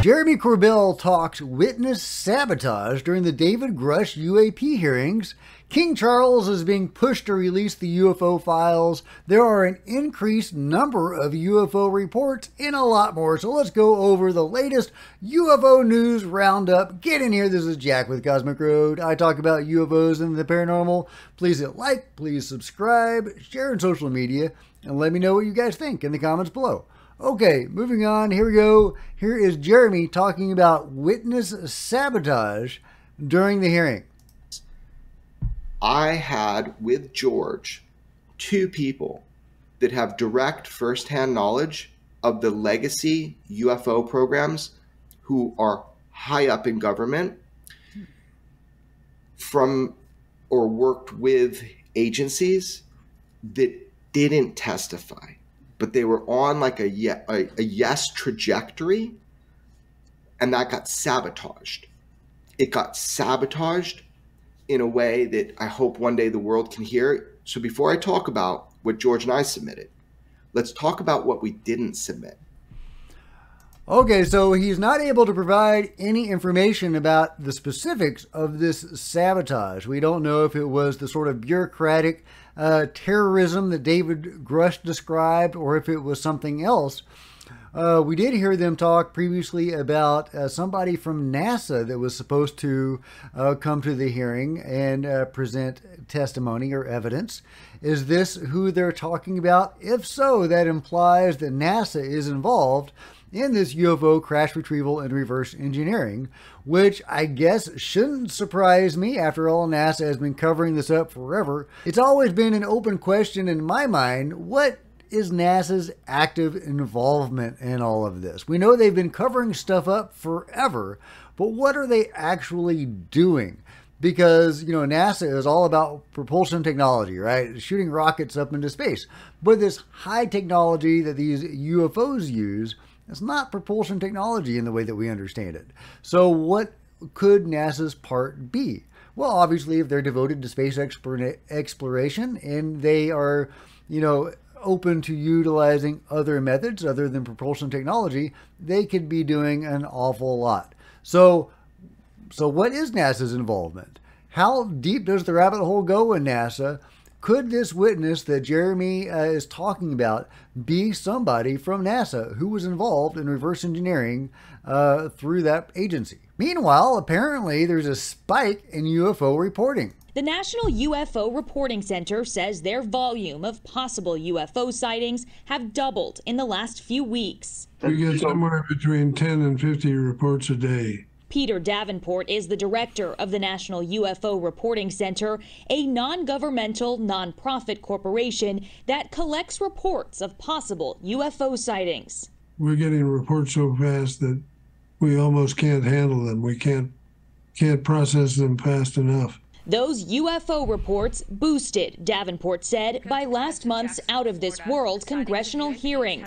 Jeremy Corbell talks witness sabotage during the David Grusch U.A.P. hearings. King Charles is being pushed to release the UFO files. There are an increased number of UFO reports and a lot more. So let's go over the latest UFO news roundup. Get in here. This is Jack with Cosmic Road. I talk about UFOs and the paranormal. Please hit like, please subscribe, share on social media, and let me know what you guys think in the comments below. Okay, moving on. Here we go. Here is Jeremy talking about witness sabotage during the hearing. I had with George two people that have direct firsthand knowledge of the legacy UFO programs who are high up in government from or worked with agencies that didn't testify, but they were on like a yes trajectory, and that got sabotaged. It got sabotaged in a way that I hope one day the world can hear. So before I talk about what George and I submitted, let's talk about what we didn't submit. Okay, so he's not able to provide any information about the specifics of this sabotage. We don't know if it was the sort of bureaucratic terrorism that David Grusch described or if it was something else. We did hear them talk previously about somebody from NASA that was supposed to come to the hearing and present testimony or evidence. Is this who they're talking about? If so, that implies that NASA is involved in this UFO crash retrieval and reverse engineering, which I guess shouldn't surprise me. After all, NASA has been covering this up forever. It's always been an open question in my mind. What is NASA's active involvement in all of this? We know they've been covering stuff up forever, but what are they actually doing? Because, you know, NASA is all about propulsion technology, right? Shooting rockets up into space. But this high technology that these UFOs use, it's not propulsion technology in the way that we understand it. So what could NASA's part be? Well, obviously, if they're devoted to space exploration and they are, you know, open to utilizing other methods other than propulsion technology, they could be doing an awful lot. So what is NASA's involvement? How deep does the rabbit hole go in NASA? Could this witness that Jeremy is talking about be somebody from NASA who was involved in reverse engineering through that agency? Meanwhile, apparently there's a spike in UFO reporting. The National UFO Reporting Center says their volume of possible UFO sightings have doubled in the last few weeks. We get somewhere between 10 and 50 reports a day. Peter Davenport is the director of the National UFO Reporting Center, a non-governmental, non-profit corporation that collects reports of possible UFO sightings. We're getting reports so fast that we almost can't handle them. We can't process them fast enough. Those UFO reports boosted, Davenport said, by last month's Out of This World congressional hearing.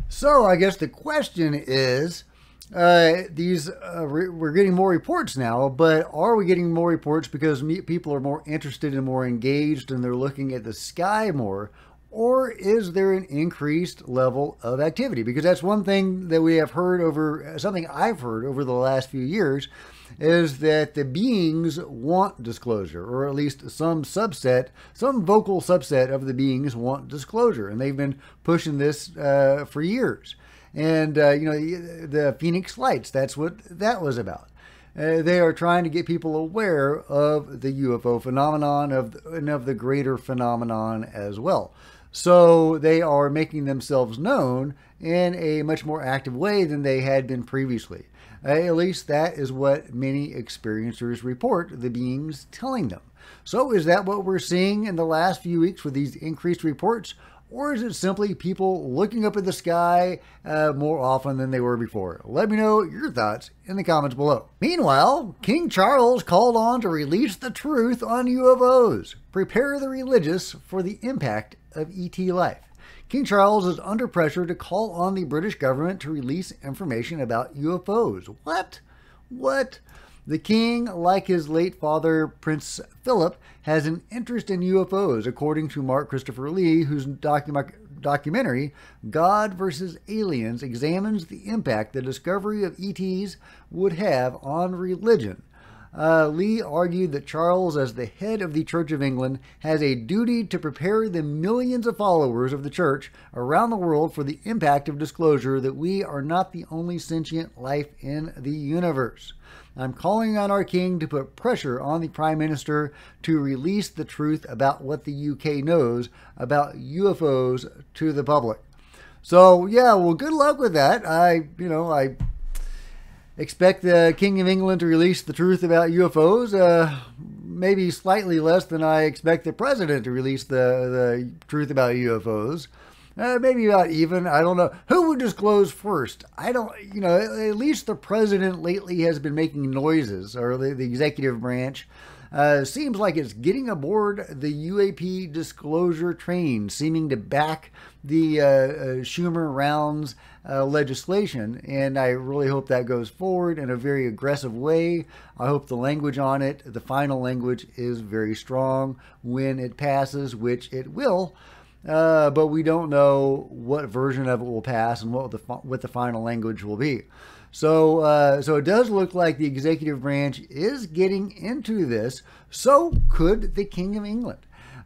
So I guess the question is, we're getting more reports now, but are we getting more reports because people are more interested and more engaged and they're looking at the sky more? Or is there an increased level of activity? Because that's one thing that we have heard over, something I've heard over the last few years, is that the beings want disclosure, or at least some vocal subset of the beings want disclosure. And they've been pushing this for years. And, you know, the Phoenix Lights, that's what that was about. They are trying to get people aware of the UFO phenomenon and of the greater phenomenon as well. So they are making themselves known in a much more active way than they had been previously. At least that is what many experiencers report, the beings telling them. So is that what we're seeing in the last few weeks with these increased reports? Or is it simply people looking up at the sky more often than they were before? Let me know your thoughts in the comments below. Meanwhile, King Charles called on to release the truth on UFOs. Prepare the religious for the impact of ET life. King Charles is under pressure to call on the British government to release information about UFOs. What? The king, like his late father, Prince Philip, has an interest in UFOs, according to Mark Christopher Lee, whose documentary, God vs. Aliens, examines the impact the discovery of ETs would have on religion. Lee argued that Charles, as the head of the Church of England, has a duty to prepare the millions of followers of the Church around the world for the impact of disclosure that we are not the only sentient life in the universe. I'm calling on our king to put pressure on the Prime Minister to release the truth about what the UK knows about UFOs to the public. So, yeah, well, good luck with that. I expect the King of England to release the truth about UFOs, maybe slightly less than I expect the President to release the truth about UFOs. Maybe about even, I don't know. Who would disclose first? I don't, at least the President lately has been making noises, or the executive branch. Seems like it's getting aboard the U.A.P. disclosure train, seeming to back the Schumer-Rounds legislation, and I really hope that goes forward in a very aggressive way. I hope the language on it, the final language, is very strong when it passes, which it will, but we don't know what version of it will pass and what the final language will be. So it does look like the executive branch is getting into this. So could the King of England.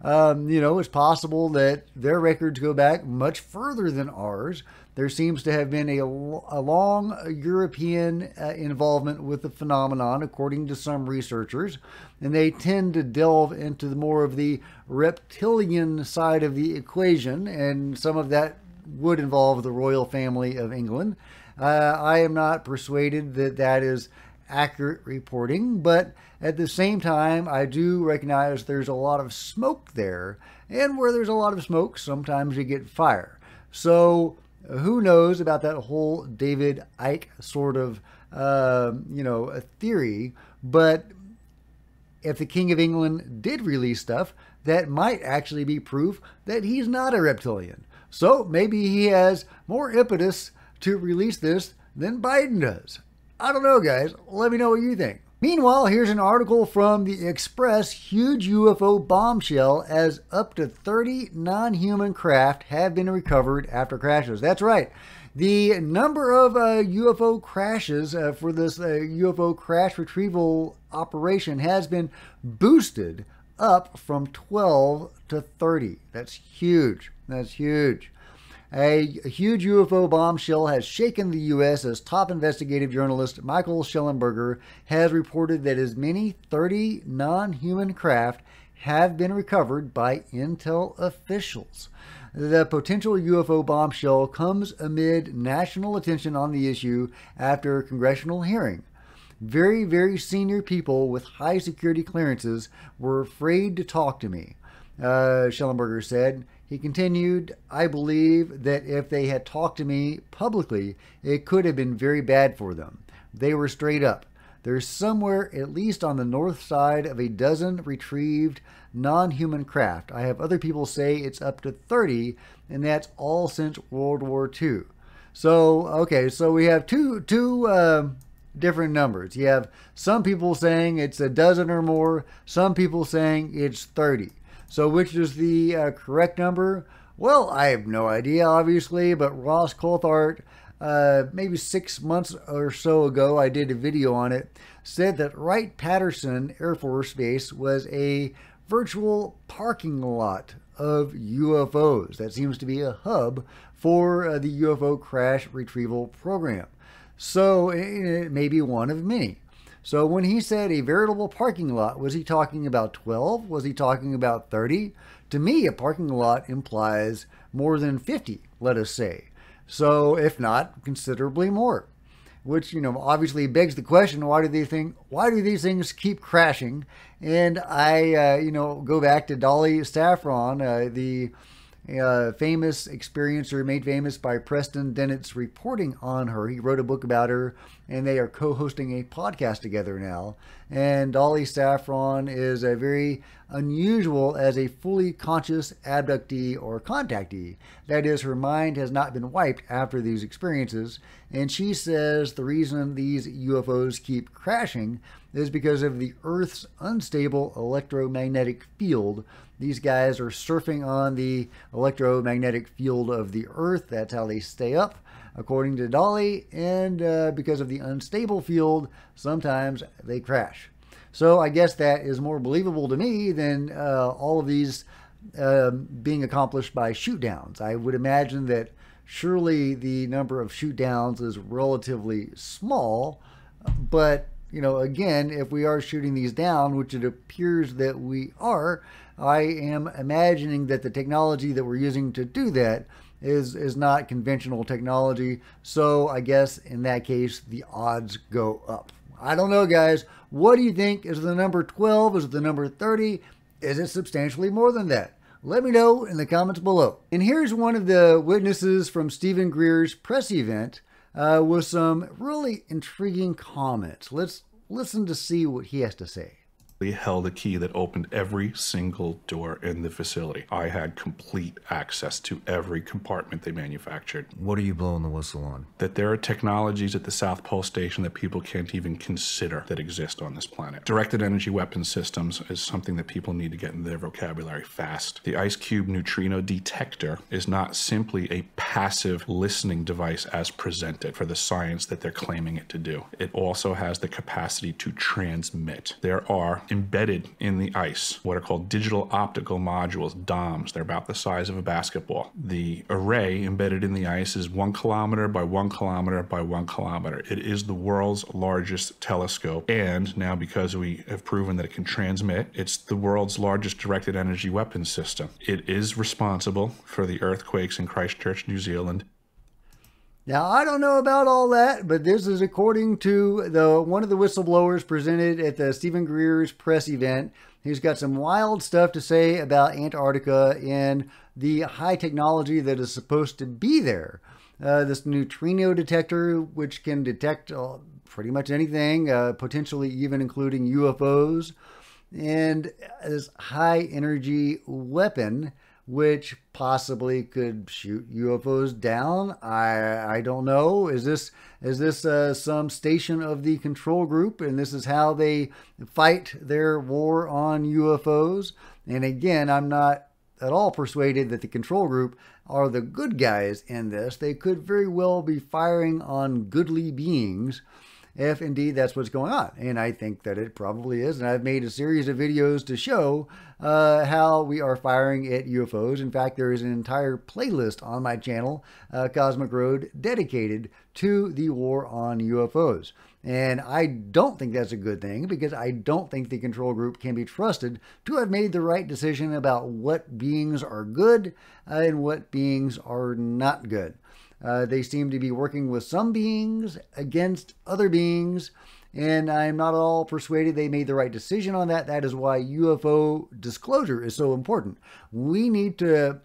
It's possible that their records go back much further than ours. There seems to have been a long European involvement with the phenomenon, according to some researchers, and they tend to delve into more of the reptilian side of the equation, and some of that would involve the royal family of England. I am not persuaded that that is accurate reporting, but at the same time, I do recognize there's a lot of smoke there, and where there's a lot of smoke, sometimes you get fire. So who knows about that whole David Icke sort of, a theory, but if the King of England did release stuff, that might actually be proof that he's not a reptilian. So maybe he has more impetus to release this than Biden does. I don't know, guys. Let me know what you think. Meanwhile, here's an article from the Express. Huge UFO bombshell as up to 30 non-human craft have been recovered after crashes. That's right. The number of UFO crashes for this UFO crash retrieval operation has been boosted up from 12 to 30. That's huge. That's huge. A huge UFO bombshell has shaken the U.S. as top investigative journalist Michael Schellenberger has reported that as many 30 non-human craft have been recovered by intel officials. The potential UFO bombshell comes amid national attention on the issue after a congressional hearing. Very, very senior people with high security clearances were afraid to talk to me, Schellenberger said. He continued, I believe that if they had talked to me publicly, it could have been very bad for them. They were straight up. There's somewhere, at least on the north side, of a dozen retrieved non-human craft. I have other people say it's up to 30, and that's all since World War II. So, okay, so we have two different numbers. You have some people saying it's a dozen or more, some people saying it's 30. So which is the correct number? Well, I have no idea, obviously, but Ross Coulthart, maybe 6 months or so ago, I did a video on it, said that Wright-Patterson Air Force Base was a virtual parking lot of UFOs. That seems to be a hub for the UFO crash retrieval program. So it may be one of many. So when he said a veritable parking lot, was he talking about 12? Was he talking about 30? To me, a parking lot implies more than 50, let us say. So if not, considerably more. Which, obviously begs the question, why do these things keep crashing? And I, go back to Dolly Saffron, the famous experiencer made famous by Preston Dennett's reporting on her. He wrote a book about her, and they are co-hosting a podcast together now. And Dolly Saffron is a very unusual as a fully conscious abductee or contactee. That is, her mind has not been wiped after these experiences. And she says the reason these UFOs keep crashing is because of the Earth's unstable electromagnetic field. These guys are surfing on the electromagnetic field of the Earth. That's how they stay up, according to Dolly. And because of the unstable field, sometimes they crash. So I guess that is more believable to me than all of these being accomplished by shoot downs. I would imagine that surely the number of shoot downs is relatively small, but you know, again, if we are shooting these down, which it appears that we are, I am imagining that the technology that we're using to do that is not conventional technology. So I guess in that case, the odds go up. I don't know, guys. What do you think? Is the number 12? Is it the number 30? Is it substantially more than that? Let me know in the comments below. And here's one of the witnesses from Stephen Greer's press event with some really intriguing comments. Let's listen to see what he has to say. Held a key that opened every single door in the facility. I had complete access to every compartment they manufactured. What are you blowing the whistle on? That there are technologies at the South Pole Station that people can't even consider that exist on this planet. Directed energy weapon systems is something that people need to get in their vocabulary fast. The ice cube neutrino detector is not simply a passive listening device as presented for the science that they're claiming it to do. It also has the capacity to transmit. There are embedded in the ice what are called digital optical modules, DOMs. They're about the size of a basketball. The array embedded in the ice is 1 kilometer by 1 kilometer by 1 kilometer. It is the world's largest telescope, and now because we have proven that it can transmit, it's the world's largest directed energy weapons system. It is responsible for the earthquakes in Christchurch, New Zealand. Now, I don't know about all that, but this is according to one of the whistleblowers presented at the Stephen Greer's press event. He's got some wild stuff to say about Antarctica and the high technology that is supposed to be there. This neutrino detector, which can detect pretty much anything, potentially even including UFOs, and this high energy weapon, which possibly could shoot UFOs down. I don't know. Is this some station of the control group, and this is how they fight their war on UFOs? And again, I'm not at all persuaded that the control group are the good guys in this. They could very well be firing on goodly beings, if indeed that's what's going on. And I think that it probably is. And I've made a series of videos to show how we are firing at UFOs. In fact, there is an entire playlist on my channel, Cosmic Road, dedicated to the war on UFOs. And I don't think that's a good thing, because I don't think the control group can be trusted to have made the right decision about what beings are good and what beings are not good. They seem to be working with some beings against other beings, and I'm not at all persuaded they made the right decision on that. That is why UFO disclosure is so important. We need to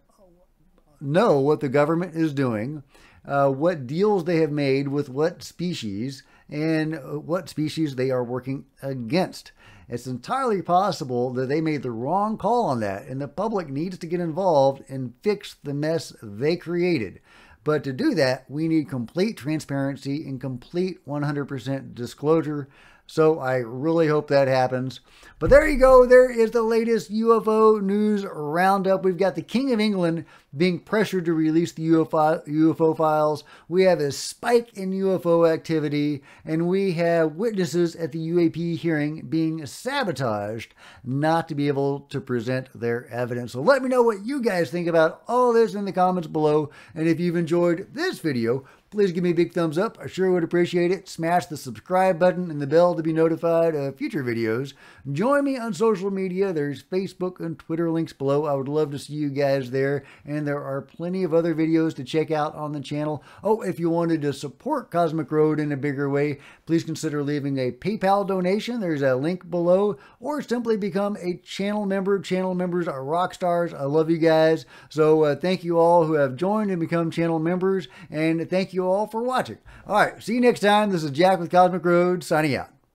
know what the government is doing, what deals they have made with what species, and what species they are working against. It's entirely possible that they made the wrong call on that, and the public needs to get involved and fix the mess they created. But to do that, we need complete transparency and complete 100% disclosure. So I really hope that happens. But there you go. There is the latest UFO news roundup. We've got the King of England being pressured to release the UFO files. We have a spike in UFO activity. And we have witnesses at the U.A.P. hearing being sabotaged not to be able to present their evidence. So let me know what you guys think about all this in the comments below. And if you've enjoyed this video, please give me a big thumbs up. I sure would appreciate it. Smash the subscribe button and the bell to be notified of future videos. Join me on social media. There's Facebook and Twitter links below. I would love to see you guys there. And there are plenty of other videos to check out on the channel. Oh, if you wanted to support Cosmic Road in a bigger way, please consider leaving a PayPal donation. There's a link below. Or simply become a channel member. Channel members are rock stars. I love you guys. So thank you all who have joined and become channel members. And thank you all for watching. All right, see you next time. This is Jack with Cosmic Road, signing out.